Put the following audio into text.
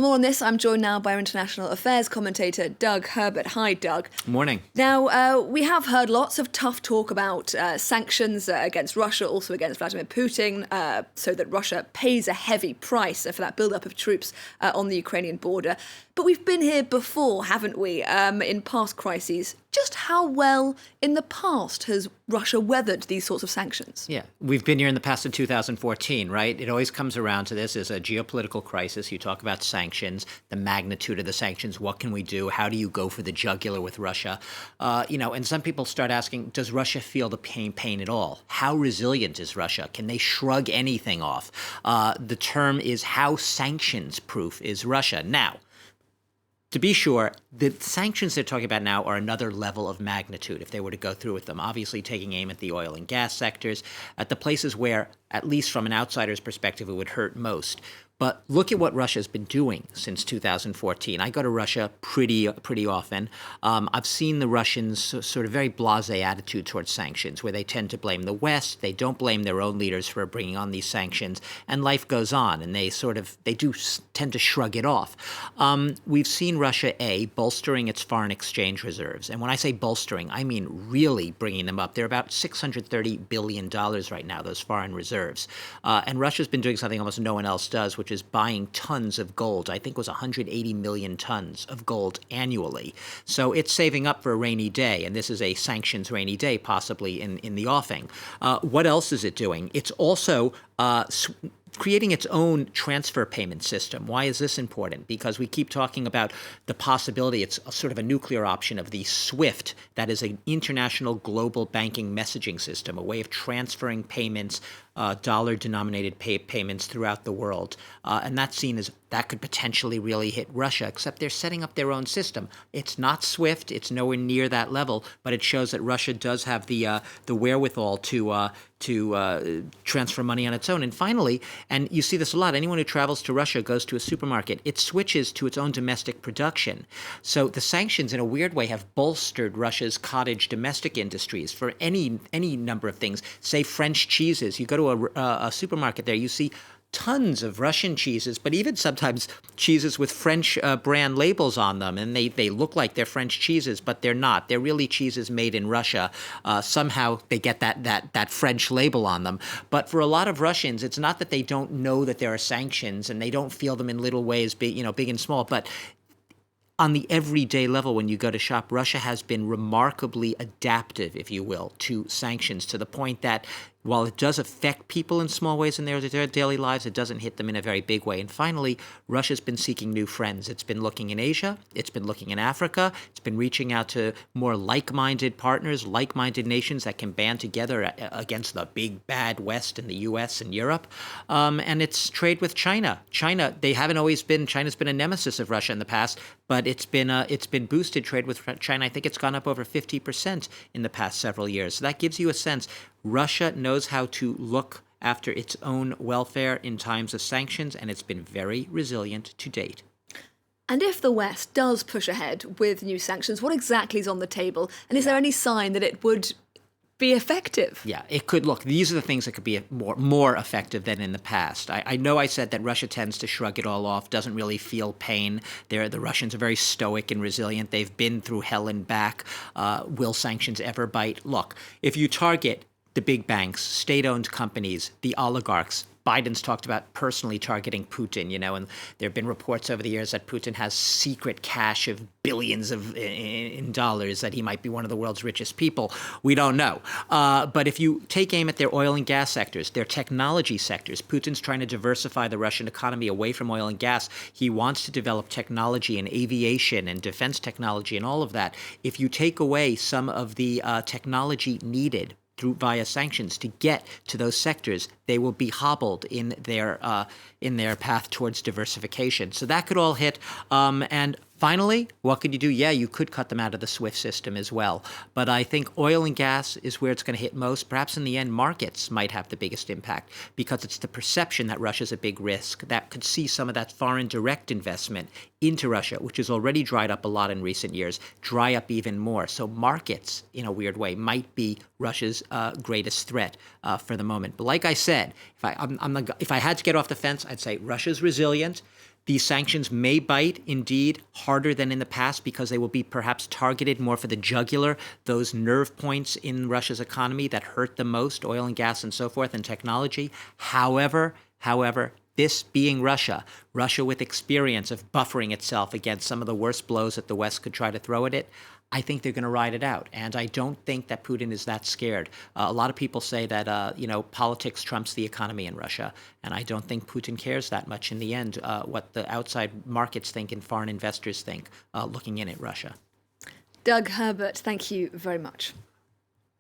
more on this, I'm joined now by our international affairs commentator, Doug Herbert. Hi, Doug. Morning. Now, we have heard lots of tough talk about sanctions against Russia, also against Vladimir Putin, so that Russia pays a heavy price for that build-up of troops on the Ukrainian border. But we've been here before, haven't we, in past crises. Just how well in the past has Russia weathered these sorts of sanctions? Yeah, we've been here in the past in 2014, right? It always comes around to this as a geopolitical crisis. You talk about sanctions, the magnitude of the sanctions. What can we do? How do you go for the jugular with Russia? And some people start asking, does Russia feel the pain at all? How resilient is Russia? Can they shrug anything off? The term is how sanctions-proof is Russia? Now, to be sure, the sanctions they're talking about now are another level of magnitude if they were to go through with them, obviously taking aim at the oil and gas sectors, at the places where, at least from an outsider's perspective, it would hurt most. But look at what Russia's been doing since 2014. I go to Russia pretty often. I've seen the Russians sort of very blasé attitude towards sanctions, where they tend to blame the West. They don't blame their own leaders for bringing on these sanctions, and life goes on. And they do tend to shrug it off. We've seen Russia bolstering its foreign exchange reserves, and when I say bolstering, I mean really bringing them up. They're about $630 billion right now, those foreign reserves, and Russia's been doing something almost no one else does, which is buying tons of gold. I think it was 180 million tons of gold annually. So it's saving up for a rainy day, and this is a sanctions rainy day, possibly in the offing. What else is it doing? It's also creating its own transfer payment system. Why is this important? Because we keep talking about the possibility, it's a sort of a nuclear option of the SWIFT, that is an international global banking messaging system, a way of transferring payments, dollar-denominated payments throughout the world. And that's seen as that could potentially really hit Russia, except they're setting up their own system. It's not SWIFT. It's nowhere near that level, but it shows that Russia does have the wherewithal to transfer money on its own. And finally, and you see this a lot, anyone who travels to Russia goes to a supermarket, it switches to its own domestic production. So the sanctions, in a weird way, have bolstered Russia's cottage domestic industries for any number of things. Say French cheeses. You go to a supermarket there, you see tons of Russian cheeses, but even sometimes cheeses with French brand labels on them, and they look like they're French cheeses, but they're not. They're really cheeses made in Russia. Somehow they get that French label on them. But for a lot of Russians, it's not that they don't know that there are sanctions and they don't feel them in little ways, big and small, but on the everyday level, when you go to shop, Russia has been remarkably adaptive, if you will, to sanctions, to the point that while it does affect people in small ways in their daily lives, it doesn't hit them in a very big way. And finally, Russia's been seeking new friends. It's been looking in Asia. It's been looking in Africa. It's been reaching out to more like-minded partners, like-minded nations that can band together against the big, bad West and the U.S. and Europe. And it's trade with China. China's been a nemesis of Russia in the past, but it's been boosted trade with China. I think it's gone up over 50% in the past several years. So that gives you a sense. Russia knows how to look after its own welfare in times of sanctions, and it's been very resilient to date. And if the West does push ahead with new sanctions, what exactly is on the table? And is there any sign that it would be effective? Yeah, it could. Look, these are the things that could be more effective than in the past. I know I said that Russia tends to shrug it all off, doesn't really feel pain. The Russians are very stoic and resilient. They've been through hell and back. Will sanctions ever bite? Look, if you target the big banks, state-owned companies, the oligarchs. Biden's talked about personally targeting Putin, and there have been reports over the years that Putin has secret cash of billions in dollars, that he might be one of the world's richest people. We don't know. But if you take aim at their oil and gas sectors, their technology sectors, Putin's trying to diversify the Russian economy away from oil and gas. He wants to develop technology and aviation and defense technology and all of that. If you take away some of the technology needed via sanctions to get to those sectors, they will be hobbled in their path towards diversification. So that could all hit. And finally, what could you do? Yeah, you could cut them out of the SWIFT system as well. But I think oil and gas is where it's going to hit most. Perhaps in the end, markets might have the biggest impact because it's the perception that Russia's a big risk that could see some of that foreign direct investment into Russia, which has already dried up a lot in recent years, dry up even more. So markets, in a weird way, might be Russia's greatest threat for the moment. But like I said, if I had to get off the fence, I'd say Russia's resilient. These sanctions may bite, indeed, harder than in the past because they will be perhaps targeted more for the jugular, those nerve points in Russia's economy that hurt the most, oil and gas and so forth, and technology. However, this being Russia with experience of buffering itself against some of the worst blows that the West could try to throw at it, I think they're going to ride it out. And I don't think that Putin is that scared. A lot of people say that, politics trumps the economy in Russia. And I don't think Putin cares that much in the end what the outside markets think and foreign investors think looking in at Russia. Doug, Herbert, thank you very much.